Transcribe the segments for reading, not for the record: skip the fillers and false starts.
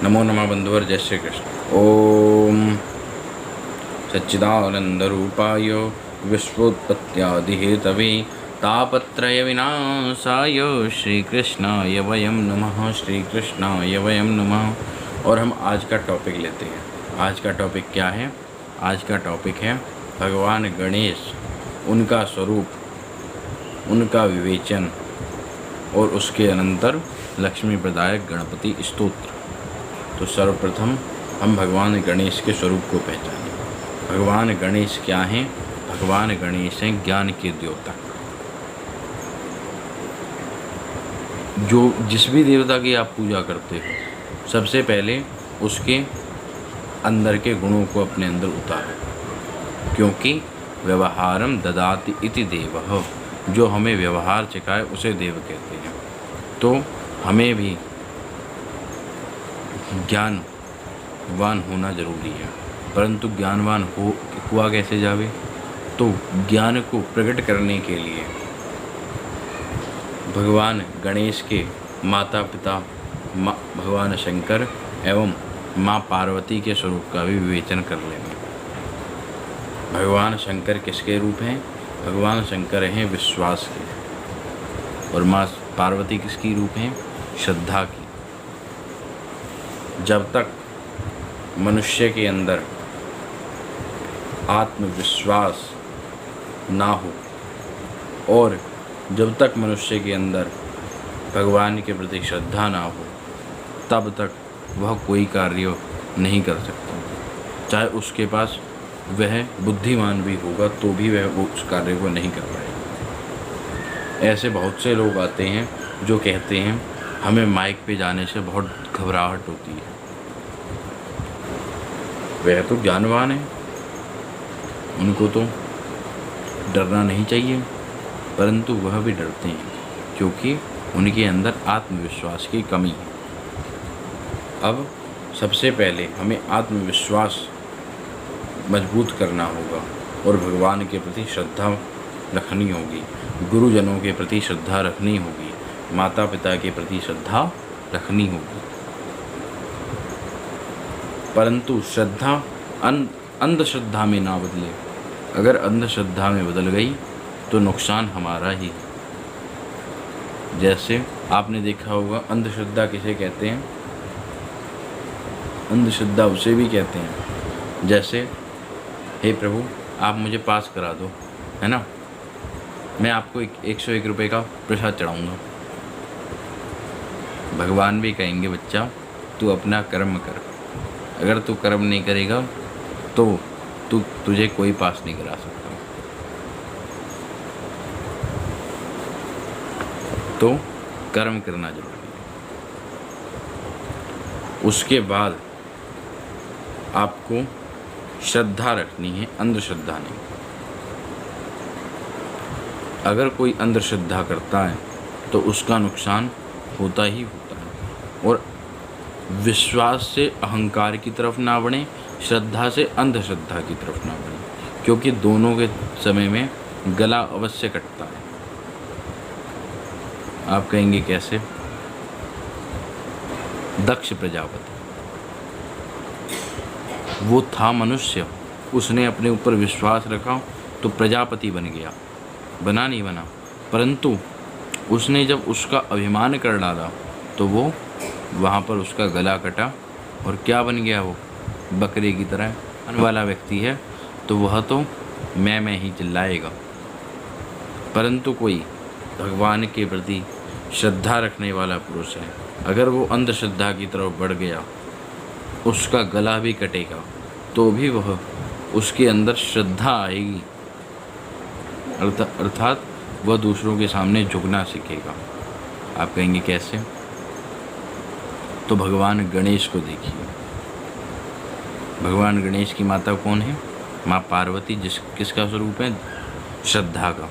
नमो नमः बंधुवर, जय श्री कृष्ण। ओम सच्चिदानंदरूपाय विश्वोत्पत्त्यादिहेतवे तापत्रय विनाशाय श्रीकृष्णाय वयं नमः। श्रीकृष्णाय वयं नमः। और हम आज का टॉपिक लेते हैं। आज का टॉपिक क्या है? आज का टॉपिक है भगवान गणेश, उनका स्वरूप, उनका विवेचन और उसके अनंतर लक्ष्मी प्रदायक गणपति स्तोत्र। तो सर्वप्रथम हम भगवान गणेश के स्वरूप को पहचानें। भगवान गणेश क्या हैं? भगवान गणेश हैं ज्ञान के देवता। जो जिस भी देवता की आप पूजा करते हो, सबसे पहले उसके अंदर के गुणों को अपने अंदर उतारो, क्योंकि व्यवहारम ददाति इति देवः, जो हमें व्यवहार सिखाए उसे देव कहते हैं। तो हमें भी ज्ञानवान होना जरूरी है, परंतु ज्ञानवान हुआ कैसे जावे? तो ज्ञान को प्रकट करने के लिए भगवान गणेश के माता पिता भगवान शंकर एवं माँ पार्वती के स्वरूप का भी विवेचन कर लेंगे। भगवान शंकर किसके रूप हैं? भगवान शंकर हैं विश्वास के, और माँ पार्वती किसकी रूप हैं? श्रद्धा की। जब तक मनुष्य के अंदर आत्मविश्वास ना हो और जब तक मनुष्य के अंदर भगवान के प्रति श्रद्धा ना हो, तब तक वह कोई कार्य नहीं कर सकता। चाहे उसके पास वह बुद्धिमान भी होगा तो भी वह उस कार्य को नहीं कर पाएगा। ऐसे बहुत से लोग आते हैं जो कहते हैं हमें माइक पे जाने से बहुत घबराहट होती है। वह तो ज्ञानवान है, उनको तो डरना नहीं चाहिए, परंतु वह भी डरते हैं क्योंकि उनके अंदर आत्मविश्वास की कमी है। अब सबसे पहले हमें आत्मविश्वास मजबूत करना होगा और भगवान के प्रति श्रद्धा रखनी होगी, गुरुजनों के प्रति श्रद्धा रखनी होगी, माता पिता के प्रति श्रद्धा रखनी होगी। परंतु श्रद्धा अंधश्रद्धा में ना बदले। अगर अंधश्रद्धा में बदल गई तो नुकसान हमारा ही है। जैसे आपने देखा होगा, अंधश्रद्धा किसे कहते हैं? अंधश्रद्धा उसे भी कहते हैं जैसे हे प्रभु आप मुझे पास करा दो, है ना, मैं आपको 101 रुपये का प्रसाद चढ़ाऊँगा। भगवान भी कहेंगे बच्चा तू अपना कर्म कर, अगर तू कर्म नहीं करेगा तो तुझे कोई पास नहीं करा सकता। तो कर्म करना जरूरी है। उसके बाद आपको श्रद्धा रखनी है, अंधश्रद्धा नहीं। अगर कोई अंधश्रद्धा करता है तो उसका नुकसान होता ही होता है। और विश्वास से अहंकार की तरफ ना बढ़े, श्रद्धा से अंधश्रद्धा की तरफ ना बढ़े, क्योंकि दोनों के समय में गला अवश्य कटता है। आप कहेंगे कैसे? दक्ष प्रजापति, वो था मनुष्य, उसने अपने ऊपर विश्वास रखा तो प्रजापति बन गया, बना नहीं बना। परंतु उसने जब उसका अभिमान कर डाला तो वो वहाँ पर उसका गला कटा और क्या बन गया? वो बकरे की तरह वाला व्यक्ति है, तो वह तो मैं ही चिल्लाएगा। परंतु कोई भगवान के प्रति श्रद्धा रखने वाला पुरुष है, अगर वो अंधश्रद्धा की तरफ बढ़ गया, उसका गला भी कटेगा तो भी वह उसके अंदर श्रद्धा आएगी, अर्थात वह दूसरों के सामने झुकना सीखेगा। आप कहेंगे कैसे? तो भगवान गणेश को देखिए। भगवान गणेश की माता कौन है? माँ पार्वती, किसका स्वरूप है? श्रद्धा का।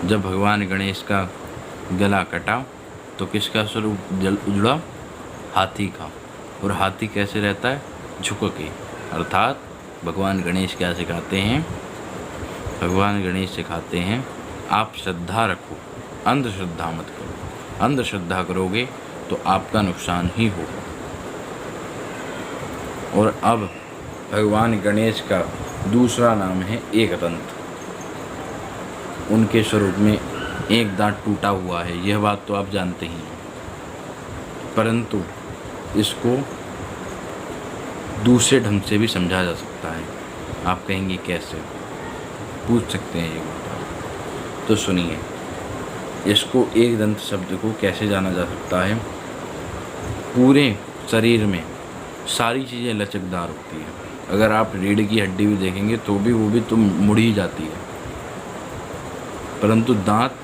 जब भगवान गणेश का गला कटा तो किसका स्वरूप उजड़ा? हाथी का। और हाथी कैसे रहता है? झुक के। अर्थात भगवान गणेश क्या सिखाते हैं? भगवान गणेश सिखाते हैं आप श्रद्धा रखो, अंधश्रद्धा मत करो। अंधश्रद्धा करोगे तो आपका नुकसान ही होगा। और अब भगवान गणेश का दूसरा नाम है एकदंत। उनके स्वरूप में एक दांत टूटा हुआ है, यह बात तो आप जानते ही हैं, परंतु इसको दूसरे ढंग से भी समझा जा सकता है। आप कहेंगे कैसे, पूछ सकते हैं ये बात। तो सुनिए, इसको एकदंत शब्द को कैसे जाना जा सकता है। पूरे शरीर में सारी चीज़ें लचकदार होती हैं। अगर आप रीढ़ की हड्डी भी देखेंगे तो भी वो भी तो मुड़ ही जाती है, परंतु दांत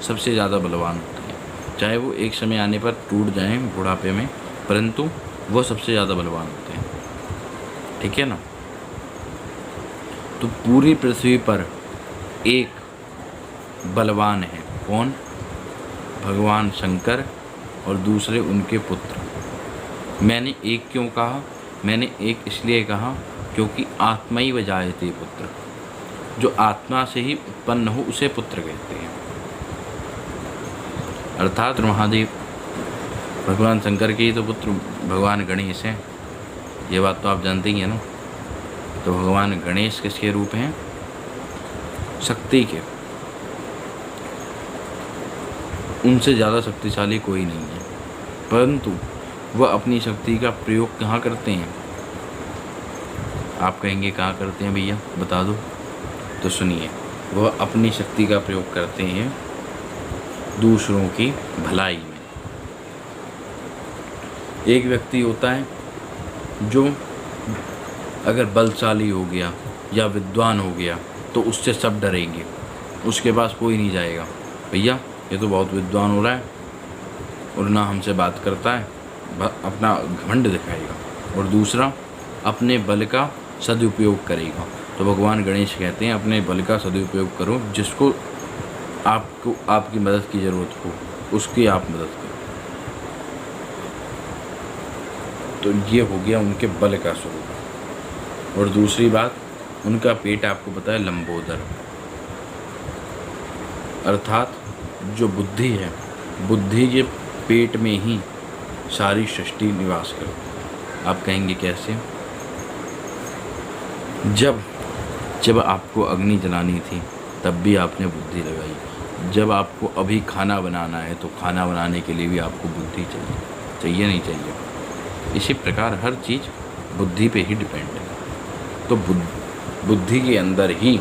सबसे ज़्यादा बलवान होते हैं। चाहे वो एक समय आने पर टूट जाएं बुढ़ापे में, परंतु वो सबसे ज़्यादा बलवान होते हैं। ठीक है ना। तो पूरी पृथ्वी पर एक बलवान है, कौन? भगवान शंकर और दूसरे उनके पुत्र। मैंने एक क्यों कहा? मैंने एक इसलिए कहा क्योंकि आत्मैव जायते पुत्र, जो आत्मा से ही उत्पन्न हो उसे पुत्र कहते हैं। अर्थात महादेव भगवान शंकर के ही तो पुत्र भगवान गणेश हैं, ये बात तो आप जानते ही हैं ना। तो भगवान गणेश किसके रूप हैं? शक्ति के। उनसे ज़्यादा शक्तिशाली कोई नहीं है, परंतु वह अपनी शक्ति का प्रयोग कहाँ करते हैं? आप कहेंगे कहाँ करते हैं भैया, बता दो। तो सुनिए, वह अपनी शक्ति का प्रयोग करते हैं दूसरों की भलाई में। एक व्यक्ति होता है जो अगर बलशाली हो गया या विद्वान हो गया तो उससे सब डरेंगे, उसके पास कोई नहीं जाएगा, भैया ये तो बहुत विद्वान हो रहा है और ना हमसे बात करता है, अपना घमंड दिखाएगा। और दूसरा अपने बल का सदुपयोग करेगा। तो भगवान गणेश कहते हैं अपने बल का सदुपयोग करो, जिसको आपको आपकी मदद की ज़रूरत हो उसकी आप मदद करो। तो ये हो गया उनके बल का स्वरूप। और दूसरी बात, उनका पेट आपको पता है लंबोदर, अर्थात जो बुद्धि है, बुद्धि के पेट में ही सारी सृष्टि निवास करती। आप कहेंगे कैसे? जब आपको अग्नि जलानी थी तब भी आपने बुद्धि लगाई। जब आपको अभी खाना बनाना है तो खाना बनाने के लिए भी आपको बुद्धि चाहिए नहीं चाहिए। इसी प्रकार हर चीज़ बुद्धि पे ही डिपेंड है। तो बुद्धि के अंदर ही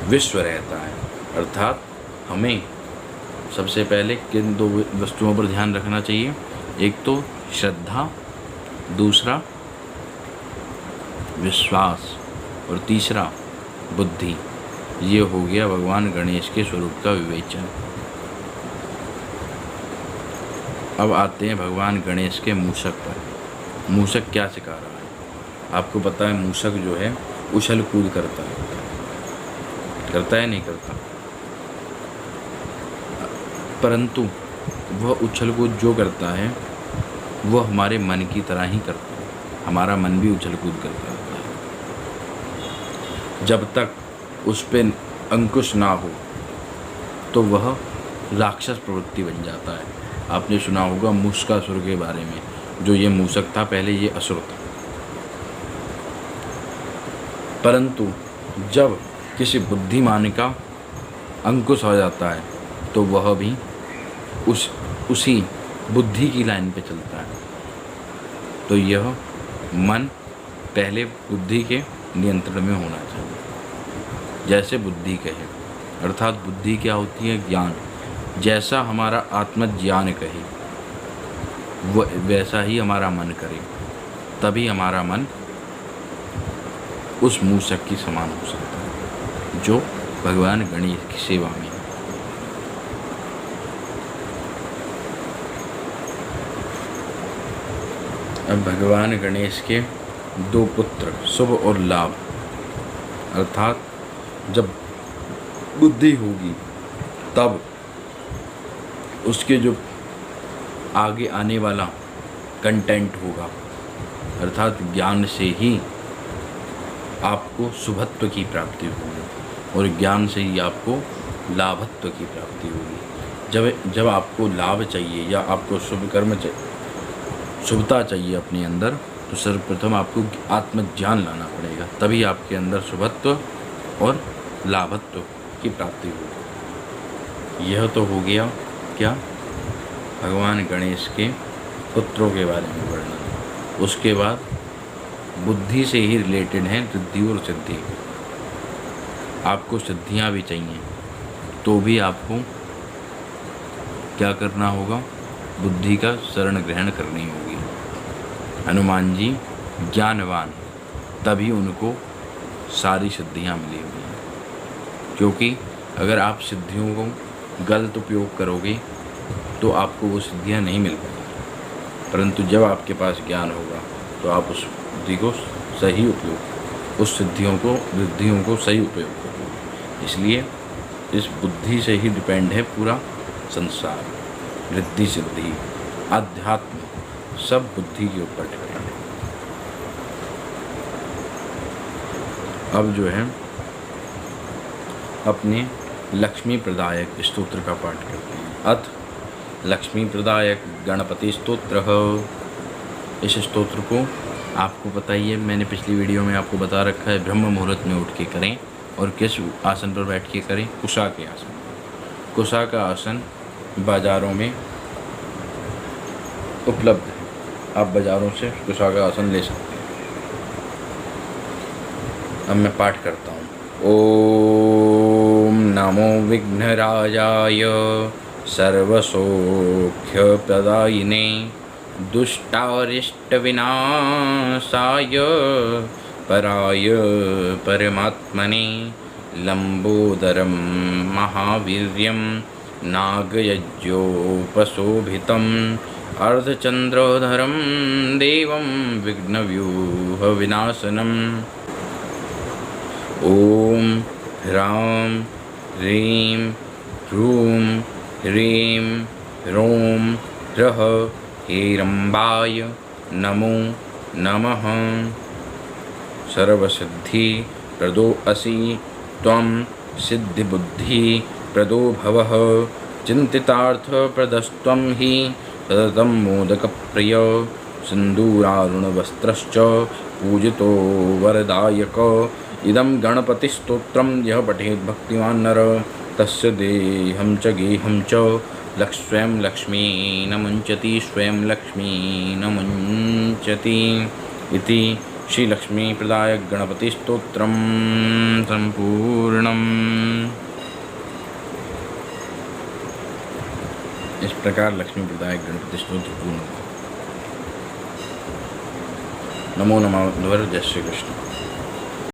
विश्व रहता है। अर्थात हमें सबसे पहले किन दो वस्तुओं पर ध्यान रखना चाहिए? एक तो श्रद्धा, दूसरा विश्वास और तीसरा बुद्धि। ये हो गया भगवान गणेश के स्वरूप का विवेचन। अब आते हैं भगवान गणेश के मूषक पर। मूषक क्या सिखा रहा है? आपको पता है मूषक जो है उछल कूद करता है नहीं करता, परंतु वह उछल कूद जो करता है वह हमारे मन की तरह ही करता है। हमारा मन भी उछल कूद करता है। जब तक उस पर अंकुश ना हो तो वह राक्षस प्रवृत्ति बन जाता है। आपने सुना होगा मूषकासुर के बारे में। जो ये मूषक था पहले ये असुर था, परंतु जब किसी बुद्धिमान का अंकुश हो जाता है तो वह भी उसी बुद्धि की लाइन पे चलता है। तो यह मन पहले बुद्धि के नियंत्रण में होना चाहिए, जैसे बुद्धि कहे। अर्थात बुद्धि क्या होती है? ज्ञान। जैसा हमारा आत्मज्ञान कहे वैसा ही हमारा मन करे, तभी हमारा मन उस मूषक की समान हो सकता है जो भगवान गणेश की सेवा में है। अब भगवान गणेश के दो पुत्र शुभ और लाभ। अर्थात जब बुद्धि होगी तब उसके जो आगे आने वाला कंटेंट होगा, अर्थात ज्ञान से ही आपको शुभत्व की प्राप्ति होगी और ज्ञान से ही आपको लाभत्व की प्राप्ति होगी। जब आपको लाभ चाहिए या आपको शुभ कर्म चाहिए, शुभता चाहिए अपने अंदर, तो सर्वप्रथम आपको आत्मज्ञान लाना पड़ेगा, तभी आपके अंदर शुभत्व और लाभत्व की प्राप्ति होगी। यह तो हो गया क्या, भगवान गणेश के पुत्रों के बारे में वर्णन। उसके बाद बुद्धि से ही रिलेटेड है रिद्धि और सिद्धि। आपको सिद्धियाँ भी चाहिए तो भी आपको क्या करना होगा, बुद्धि का शरण ग्रहण करनी होगी। हनुमान जी ज्ञानवान, तभी उनको सारी सिद्धियाँ मिली हुई हैं, क्योंकि अगर आप सिद्धियों को गलत उपयोग करोगे तो आपको वो सिद्धियाँ नहीं मिल पाएंगी। परंतु जब आपके पास ज्ञान होगा तो आप उस बुद्धि को सही उपयोग, उस सिद्धियों को रिद्धियों को सही उपयोग करोगे। इसलिए इस बुद्धि से ही डिपेंड है पूरा संसार। रिद्धि सिद्धि आध्यात्म सब बुद्धि के ऊपर डिपेंड है। अब जो है अपने लक्ष्मी प्रदायक स्तोत्र का पाठ करते हैं। अथ लक्ष्मी प्रदायक गणपति स्तोत्र। इस स्तोत्र को आपको पता ही है, मैंने पिछली वीडियो में आपको बता रखा है, ब्रह्म मुहूर्त में उठ के करें और किस आसन पर बैठ के करें, कुशा के आसन। कुशा का आसन बाज़ारों में उपलब्ध है, आप बाज़ारों से कुशा का आसन ले सकते हैं। अब मैं पाठ करता हूँ। ओम नमो विघ्नराजाय सर्वसौख्यप्रदायिने दुष्टारिष्टविनाशाय पराय परमात्मने लंबोदरं महावीर्यं नागयज्ञोपशोभितम् अर्धचंद्रोधरं देवं विघ्नव्यूहविनाशनम्। ओम ह्रां ह्रीं ह्रूं ह्रीं ह्रौं ह्रः हेरम्बाय नमो नमः। सर्वसिद्धि प्रदो असि त्वं सिद्धिबुद्धि प्रदो भवः। चिन्तितार्थप्रदस्त्वं हि सततं मोदकप्रिय सिन्दूरारुणवस्त्रश्च पूजितो वरदायक। इदं गणपतिस्तोत्रं यः पठेत् भक्तिमान् नर तस्य देहं च गेहं च स्वयं लक्ष्मी न मुञ्चति, स्वयं लक्ष्मी न मुञ्चति। इति श्री लक्ष्मी प्रदायक गणपति स्तोत्रम संपूर्णम। इस प्रकार लक्ष्मी प्रदायक गणपति स्तोत्र पूर्ण। नमो नमः। जय श्री कृष्ण।